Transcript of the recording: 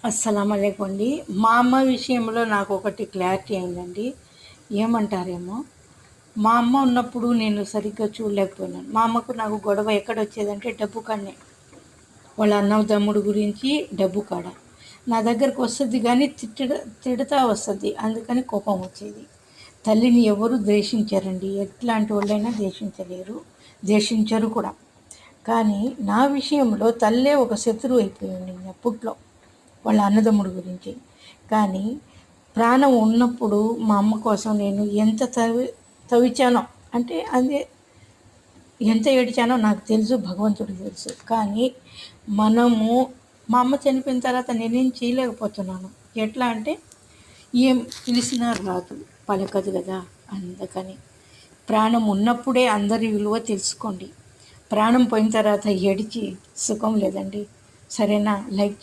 అస్సలామలైకుం అండి. మా అమ్మ విషయంలో నాకు ఒకటి క్లారిటీ అయిందండి. ఏమంటారేమో, మా అమ్మ ఉన్నప్పుడు నేను సరిగ్గా చూడలేకపోయినాను. మా అమ్మకు నాకు గొడవ ఎక్కడొచ్చేదంటే డబ్బు కాడనే. వాళ్ళ అన్నదమ్ముడు గురించి డబ్బు కాడ. నా దగ్గరకు వస్తుంది కానీ తిడతా వస్తుంది. అందుకని కోపం వచ్చేది. తల్లిని ఎవరు ద్వేషించరండి. ఎట్లాంటి వాళ్ళైనా ద్వేషించలేరు, ద్వేషించరు కూడా. కానీ నా విషయంలో తల్లే ఒక శత్రువు అయిపోయింది అప్పట్లో వాళ్ళ అన్నదమ్ముడు గురించి. కానీ ప్రాణం ఉన్నప్పుడు మా అమ్మ కోసం నేను ఎంత తవిచానో, అంటే అదే ఎంత ఏడిచానో నాకు తెలుసు, భగవంతుడికి తెలుసు. కానీ మనము మా అమ్మ చనిపోయిన తర్వాత నేనేం చేయలేకపోతున్నాను. ఎట్లా అంటే ఏం పిలిచినా రాదు, పలకదు కదా. అందుకని ప్రాణం ఉన్నప్పుడే అందరి విలువ తెలుసుకోండి. ప్రాణం పోయిన తర్వాత ఏడిచి సుఖం లేదండి. సరేనా? లైక్